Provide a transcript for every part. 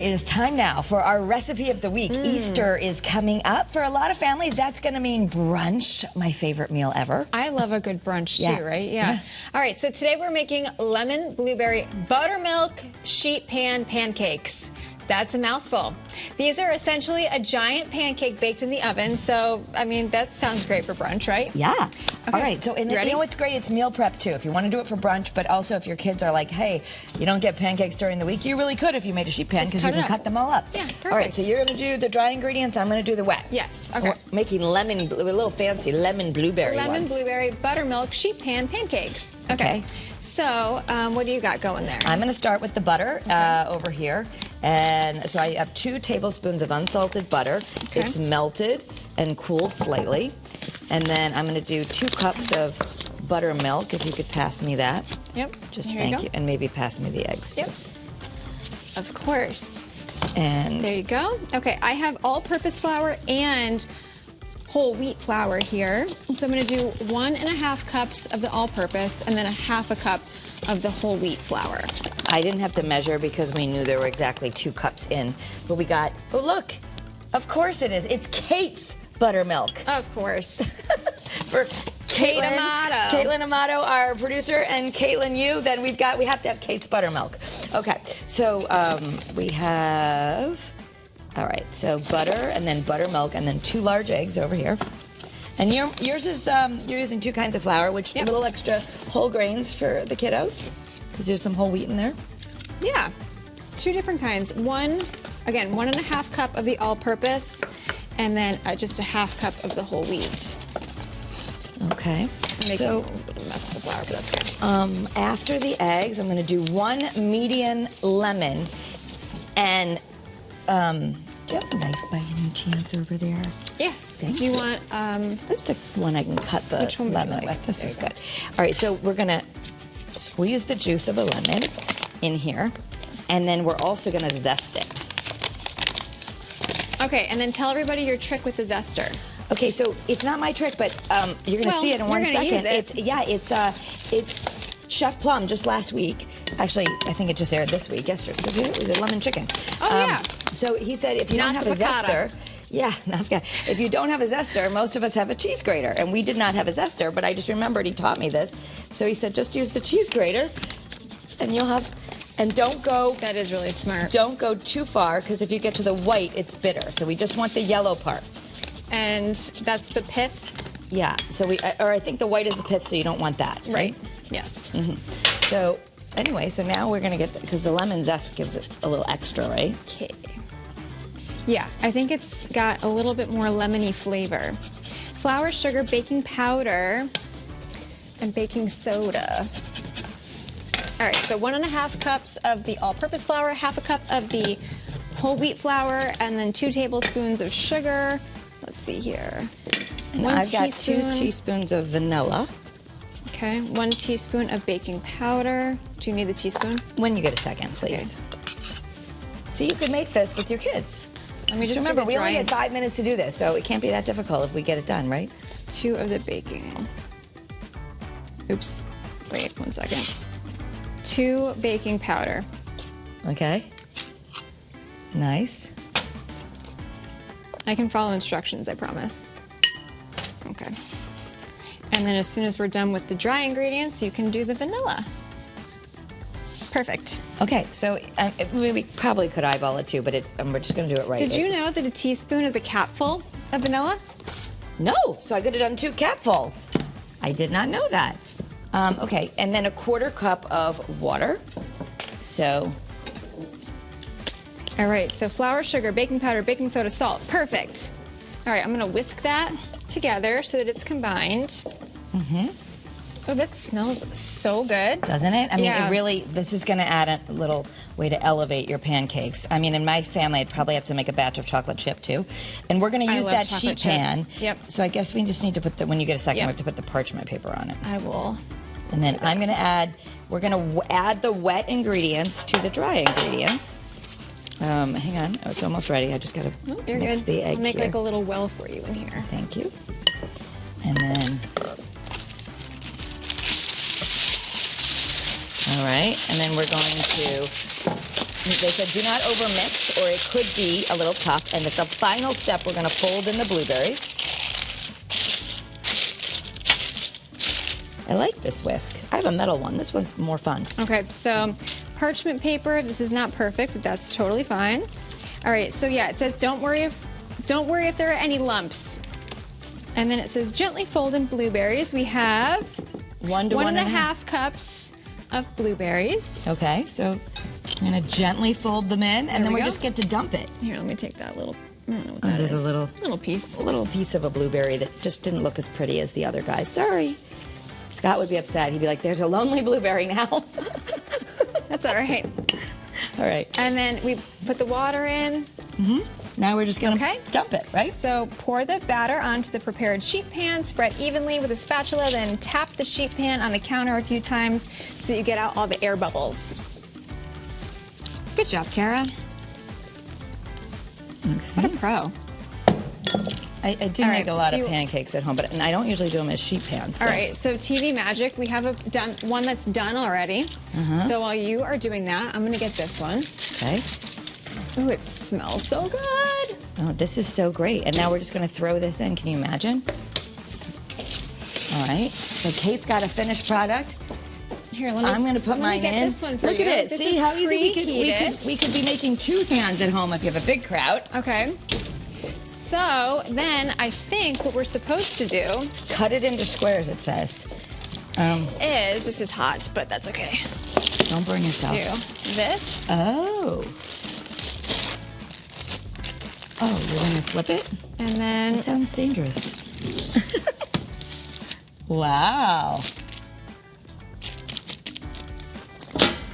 It is time now for our recipe of the week. Easter is coming up. For a lot of families, that's going to mean brunch, my favorite meal ever. I love a good brunch too, right? Yeah. All right, so today we're making lemon blueberry buttermilk sheet pan pancakes. That's a mouthful. These are essentially a giant pancake baked in the oven. So, I mean, that sounds great for brunch, right? Yeah. Okay. All right. So, and you know what's great? It's meal prep too. If you want to do it for brunch, but also if your kids are like, hey, you don't get pancakes during the week, you really could if you made a sheet pan because you can cut them all up. Yeah, perfect. All right. So you're going to do the dry ingredients. I'm going to do the wet. Yes. Okay. We're making a little fancy lemon blueberry Lemon ones. blueberry buttermilk sheet pan pancakes. Okay. So, what do you got going there? I'm going to start with the butter over here. And so I have 2 tablespoons of unsalted butter. Okay. It's melted and cooled slightly. And then I'm going to do 2 cups of buttermilk, if you could pass me that. Yep. Just thank you. And maybe pass me the eggs, too. Yep. Of course. And there you go. Okay, I have all-purpose flour and whole wheat flour here. So I'm going to do 1.5 cups of the all-purpose and then 1/2 cup of the whole wheat flour. I didn't have to measure because we knew there were exactly 2 cups in. But we got, oh look, of course it is. It's Kate's buttermilk. Of course. For Kate Amato. Caitlin Amato, our producer, and Caitlin, you. Then we have to have Kate's buttermilk. Okay, so we have. All right, so butter and then buttermilk and then 2 large eggs over here. And yours is you're using 2 kinds of flour, which a little extra whole grains for the kiddos, because there's some whole wheat in there. Yeah, 2 different kinds. Again, 1.5 cup of the all-purpose, and then just 1/2 cup of the whole wheat. Okay. I'm making a little bit of a mess with the flour, but that's okay. After the eggs, I'm going to do 1 medium lemon, and do you have a knife by any chance over there? Yes. Thank Do you you. want? Just one I can cut the Which one would you lemon like? with. This There is you go. good. All right, so we're going to squeeze the juice of a lemon in here, and then we're also going to zest it. Okay, and then tell everybody your trick with the zester. Okay, so it's not my trick, but you're going to see it in 1 second. Use it. It's Chef Plum just last week. Actually, I think it just aired this week. Yesterday, the lemon chicken. Oh yeah. So he said if you don't have a zester, if you don't have a zester, most of us have a cheese grater, and we did not have a zester. But I just remembered he taught me this. So he said just use the cheese grater, and you'll have. And don't go. That is really smart. Don't go too far, because if you get to the white, it's bitter. So we just want the yellow part. And that's the pith. Yeah. So I think the white is the pith, so you don't want that. Right. Yes. So anyway, so now we're gonna get because the lemon zest gives it a little extra, right? Okay. Yeah, I think it's got a little bit more lemony flavor. Flour, sugar, baking powder, and baking soda. All right, so 1.5 cups of the all-purpose flour, 1/2 cup of the whole wheat flour, and then 2 tablespoons of sugar. Let's see here. And I've got 2 teaspoons of vanilla. Okay, 1 teaspoon of baking powder. Do you need the teaspoon? When you get a second, please. Okay. So you could make this with your kids. Let me just remember, we only get 5 minutes to do this, so it can't be that difficult if we get it done, right? 2 of the baking. Oops. Wait 1 second. 2 baking powder. Okay. Nice. I can follow instructions, I promise. Okay. And then as soon as we're done with the dry ingredients, you can do the vanilla. Perfect. Okay, so we probably could eyeball it too, but we're just going to do it right. Did you know that a teaspoon is a capful of vanilla? No, so I could have done 2 capfuls. I did not know that. Okay, and then 1/4 cup of water. So. All right, so flour, sugar, baking powder, baking soda, salt. Perfect. All right, I'm going to whisk that together so that it's combined. Oh, that smells so good. Doesn't it? I mean, this is going to add a little way to elevate your pancakes. I mean, in my family, I'd probably have to make a batch of chocolate chip, too. And we're going to use that sheet pan. Yep. So I guess we just need to put when you get a second, we have to put the parchment paper on it. I will. And then we're going to add the wet ingredients to the dry ingredients. Hang on. Oh, it's almost ready. I just got to mix the egg I'll make here. like a little well for you in here. Thank you. And then All right, and then we're going to They said do not overmix or it could be a little tough. And at the final step, we're going to fold in the blueberries. I like this whisk. I have a metal one. This one's more fun. Okay, so parchment paper. This is not perfect, but that's totally fine. All right, so yeah, it says don't worry if there are any lumps. And then it says gently fold in blueberries. We have 1 to 1.5 cups of blueberries. Okay, so I'm going to gently fold them in, and then we go. just get to dump it. Here, let me take that little. I don't know what that There's is. a little piece. piece of a blueberry that just didn't look as pretty as the other guys. Sorry. Scott would be upset. He'd be like, there's a lonely blueberry now. That's all right. All right. And then we put the water in. Now we're just going to dump it, right? So pour the batter onto the prepared sheet pan, spread evenly with a spatula, then tap the sheet pan on the counter a few times so that you get out all the air bubbles. Good job, Kara. What a pro. I do All make right, a lot of pancakes at home, and I don't usually do them as sheet pans. So. All right, so TV Magic, we have one that's done already. So while you are doing that, I'm gonna get this one. Okay. Ooh, it smells so good. Oh, this is so great. And now we're just going to throw this in. Can you imagine? All right. So Kate's got a finished product. Here, let me. I'm going to put mine get in. this one for Look you. at it. This See is how easy preheated. we could be making 2 pans at home if you have a big crowd. Okay. So then I think what we're supposed to do Cut it into squares, it says. this is hot, but that's okay. Don't burn yourself. Do this. Oh. Oh, you're going to flip it? And then That sounds dangerous. Wow.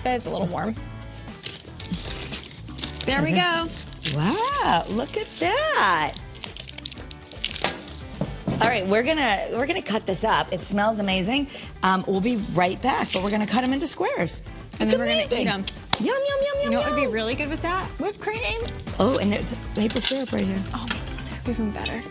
it's a little warm. There we go. Wow, look at that. All right, we're gonna cut this up. It smells amazing. We'll be right back, but we're gonna cut them into squares. And then we're gonna eat them. Yum, yum, yum, yum, You know what would be yum. really good with that? Whipped cream. Oh, and there's maple syrup right here. Oh, maple syrup, even better.